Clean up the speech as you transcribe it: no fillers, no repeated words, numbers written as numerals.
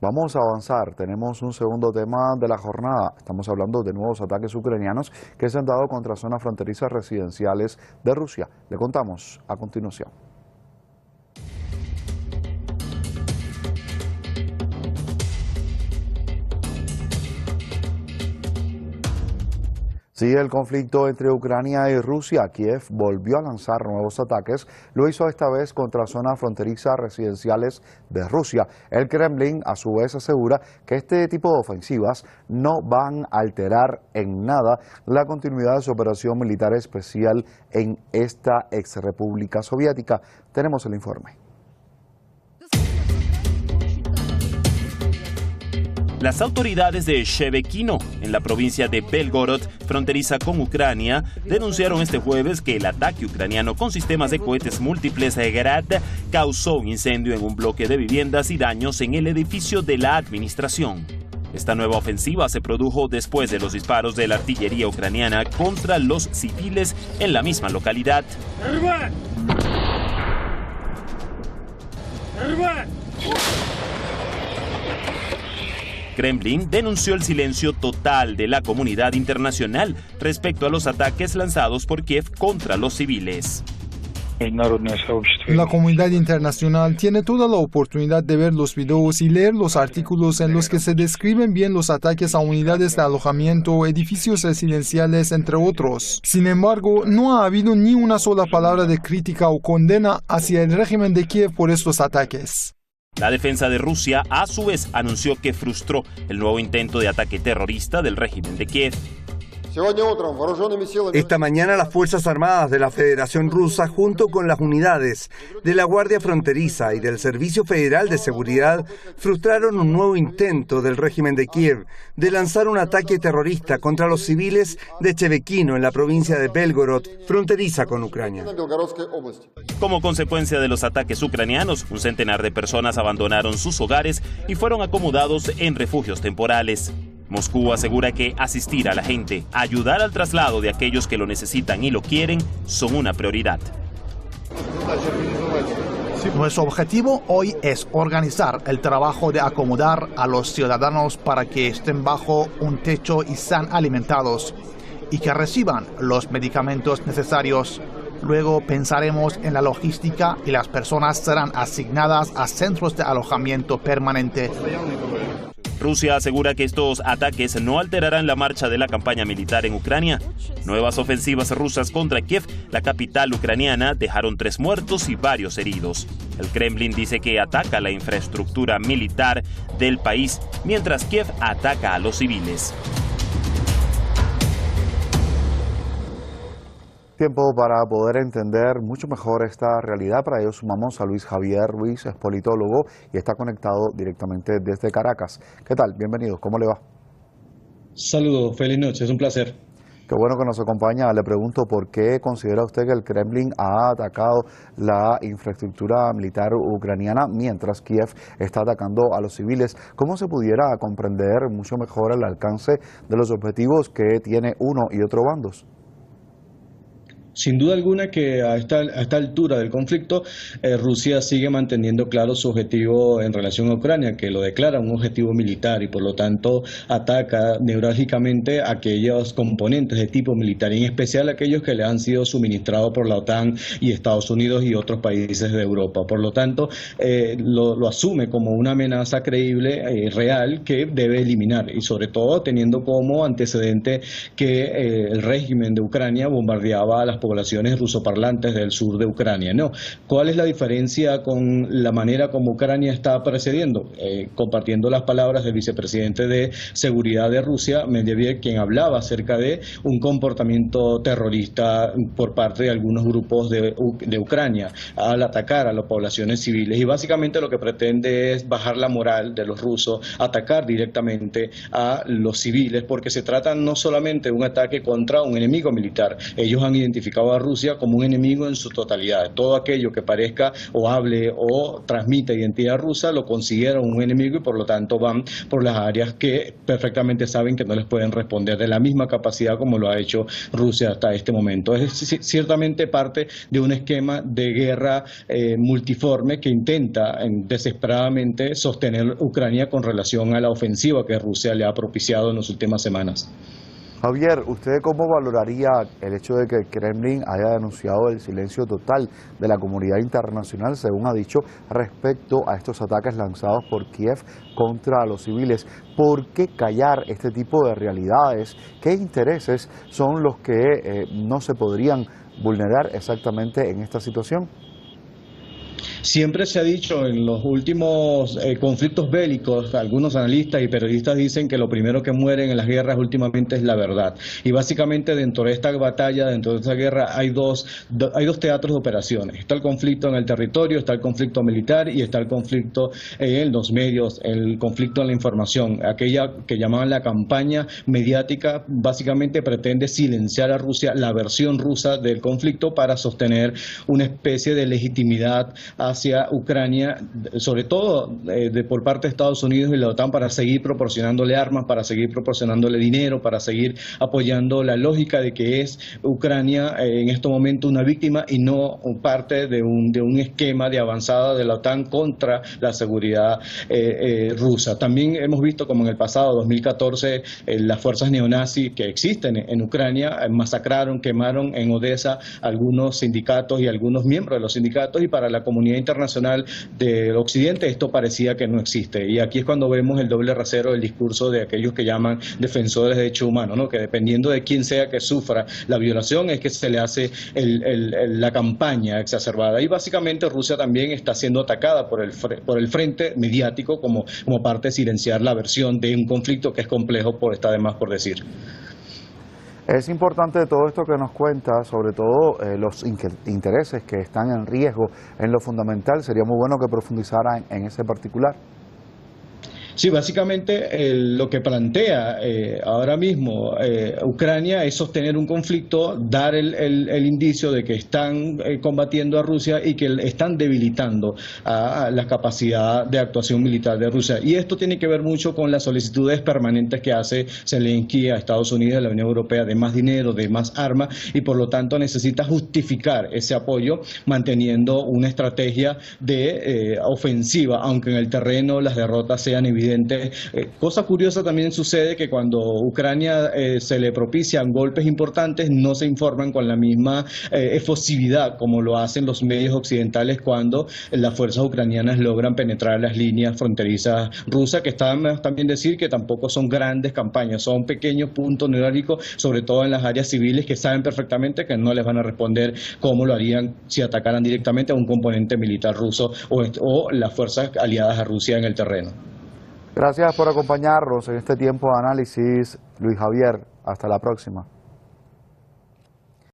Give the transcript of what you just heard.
Vamos a avanzar, tenemos un segundo tema de la jornada. Estamos hablando de nuevos ataques ucranianos que se han dado contra zonas fronterizas residenciales de Rusia. Le contamos a continuación. Sigue el conflicto entre Ucrania y Rusia. Kiev volvió a lanzar nuevos ataques. Lo hizo esta vez contra zonas fronterizas residenciales de Rusia. El Kremlin, a su vez, asegura que este tipo de ofensivas no van a alterar en nada la continuidad de su operación militar especial en esta exrepública soviética. Tenemos el informe. Las autoridades de Shevekino, en la provincia de Belgorod, fronteriza con Ucrania, denunciaron este jueves que el ataque ucraniano con sistemas de cohetes múltiples Grad causó un incendio en un bloque de viviendas y daños en el edificio de la administración. Esta nueva ofensiva se produjo después de los disparos de la artillería ucraniana contra los civiles en la misma localidad. Kremlin denunció el silencio total de la comunidad internacional respecto a los ataques lanzados por Kiev contra los civiles. La comunidad internacional tiene toda la oportunidad de ver los videos y leer los artículos en los que se describen bien los ataques a unidades de alojamiento, edificios residenciales, entre otros. Sin embargo, no ha habido ni una sola palabra de crítica o condena hacia el régimen de Kiev por estos ataques. La defensa de Rusia, a su vez, anunció que frustró el nuevo intento de ataque terrorista del régimen de Kiev. Esta mañana las Fuerzas Armadas de la Federación Rusa, junto con las unidades de la Guardia Fronteriza y del Servicio Federal de Seguridad, frustraron un nuevo intento del régimen de Kiev de lanzar un ataque terrorista contra los civiles de Shevekino, en la provincia de Belgorod, fronteriza con Ucrania. Como consecuencia de los ataques ucranianos, un centenar de personas abandonaron sus hogares y fueron acomodados en refugios temporales. Moscú asegura que asistir a la gente, ayudar al traslado de aquellos que lo necesitan y lo quieren, son una prioridad. Nuestro objetivo hoy es organizar el trabajo de acomodar a los ciudadanos para que estén bajo un techo y sean alimentados y que reciban los medicamentos necesarios. Luego pensaremos en la logística y las personas serán asignadas a centros de alojamiento permanente. Rusia asegura que estos ataques no alterarán la marcha de la campaña militar en Ucrania. Nuevas ofensivas rusas contra Kiev, la capital ucraniana, dejaron 3 muertos y varios heridos. El Kremlin dice que ataca la infraestructura militar del país, mientras Kiev ataca a los civiles. Tiempo para poder entender mucho mejor esta realidad. Para ello sumamos a Luis Javier Ruiz, es politólogo y está conectado directamente desde Caracas. ¿Qué tal? Bienvenido. ¿Cómo le va? Saludos, feliz noche, es un placer. Qué bueno que nos acompaña. Le pregunto por qué considera usted que el Kremlin ha atacado la infraestructura militar ucraniana mientras Kiev está atacando a los civiles. ¿Cómo se pudiera comprender mucho mejor el alcance de los objetivos que tiene uno y otro bandos? Sin duda alguna que a esta altura del conflicto, Rusia sigue manteniendo claro su objetivo en relación a Ucrania, que lo declara un objetivo militar y por lo tanto ataca neurálgicamente a aquellos componentes de tipo militar, en especial aquellos que le han sido suministrados por la OTAN y Estados Unidos y otros países de Europa. Por lo tanto, lo asume como una amenaza creíble, real, que debe eliminar y sobre todo teniendo como antecedente que el régimen de Ucrania bombardeaba a las poblaciones rusoparlantes del sur de Ucrania. No. ¿Cuál es la diferencia con la manera como Ucrania está procediendo? Compartiendo las palabras del vicepresidente de Seguridad de Rusia, Medvedev, quien hablaba acerca de un comportamiento terrorista por parte de algunos grupos de Ucrania al atacar a las poblaciones civiles. Y básicamente lo que pretende es bajar la moral de los rusos, atacar directamente a los civiles, porque se trata no solamente de un ataque contra un enemigo militar. Ellos han identificado identificado a Rusia como un enemigo en su totalidad. Todo aquello que parezca o hable o transmita identidad rusa lo consideran un enemigo y por lo tanto van por las áreas que perfectamente saben que no les pueden responder de la misma capacidad como lo ha hecho Rusia hasta este momento. Es ciertamente parte de un esquema de guerra multiforme que intenta desesperadamente sostener Ucrania con relación a la ofensiva que Rusia le ha propiciado en las últimas semanas. Javier, ¿usted cómo valoraría el hecho de que el Kremlin haya denunciado el silencio total de la comunidad internacional, según ha dicho, respecto a estos ataques lanzados por Kiev contra los civiles? ¿Por qué callar este tipo de realidades? ¿Qué intereses son los que no se podrían vulnerar exactamente en esta situación? Siempre se ha dicho en los últimos conflictos bélicos, algunos analistas y periodistas dicen que lo primero que mueren en las guerras últimamente es la verdad. Y básicamente dentro de esta batalla, dentro de esta guerra, hay dos teatros de operaciones. Está el conflicto en el territorio, está el conflicto militar y está el conflicto en los medios, el conflicto en la información. Aquella que llamaban la campaña mediática básicamente pretende silenciar a Rusia, la versión rusa del conflicto, para sostener una especie de legitimidad hacia Ucrania, sobre todo por parte de Estados Unidos y la OTAN, para seguir proporcionándole armas, para seguir proporcionándole dinero, para seguir apoyando la lógica de que es Ucrania en este momento una víctima y no parte de un esquema de avanzada de la OTAN contra la seguridad rusa. También hemos visto como en el pasado, 2014, las fuerzas neonazis que existen en Ucrania masacraron, quemaron en Odessa algunos sindicatos y algunos miembros de los sindicatos, y para la comunidad internacional del occidente esto parecía que no existe. Y aquí es cuando vemos el doble rasero del discurso de aquellos que llaman defensores de derechos humanos, ¿no? Que dependiendo de quién sea que sufra la violación es que se le hace la campaña exacerbada. Y básicamente Rusia también está siendo atacada por el frente mediático como parte de silenciar la versión de un conflicto que es complejo, está de más por decir. Es importante todo esto que nos cuenta, sobre todo los intereses que están en riesgo en lo fundamental. Sería muy bueno que profundizara en ese particular. Sí, básicamente lo que plantea ahora mismo Ucrania es sostener un conflicto, dar el indicio de que están combatiendo a Rusia y que están debilitando a la capacidad de actuación militar de Rusia. Y esto tiene que ver mucho con las solicitudes permanentes que hace Zelensky a Estados Unidos y a la Unión Europea de más dinero, de más armas, y por lo tanto necesita justificar ese apoyo manteniendo una estrategia de ofensiva, aunque en el terreno las derrotas sean evidentes. Cosa curiosa también sucede que cuando Ucrania se le propician golpes importantes no se informan con la misma efusividad como lo hacen los medios occidentales cuando las fuerzas ucranianas logran penetrar las líneas fronterizas rusas, que está también decir que tampoco son grandes campañas, son pequeños puntos neurálgicos, sobre todo en las áreas civiles, que saben perfectamente que no les van a responder como lo harían si atacaran directamente a un componente militar ruso o las fuerzas aliadas a Rusia en el terreno. Gracias por acompañarnos en este tiempo de análisis, Luis Javier. Hasta la próxima.